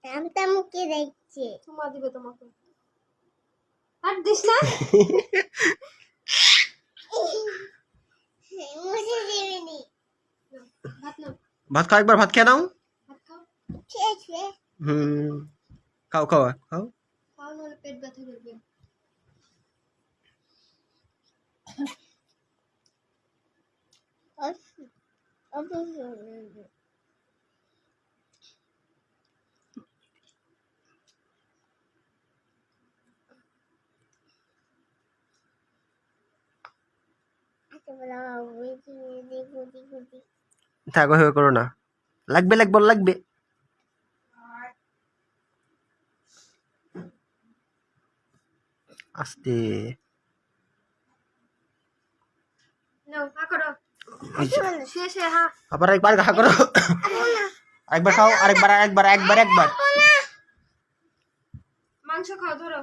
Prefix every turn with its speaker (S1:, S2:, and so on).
S1: আমটা মুখে দেখছে
S2: চুমা দিবে তোমাকে আর দিস না
S1: মুছে দিবেনি
S2: ভাত নাও
S3: ভাত খাও, একবার ভাত খেয়ে নাও।
S2: ভাত খাও
S1: ঠিক আছে
S3: খাও খাও খাও।
S2: খাও নাহলে পেট ব্যথা করবে
S3: থাকো, হয়ে করো না, লাগবে লাগবে লাগবে। আস্তে
S2: নাও হা করো শুয়ে শুয়ে হা
S3: আবার একবার ঘা করো, আরেকবার খাও, আরেকবার একবার একবার একবার।
S2: মাংস খাও ধরো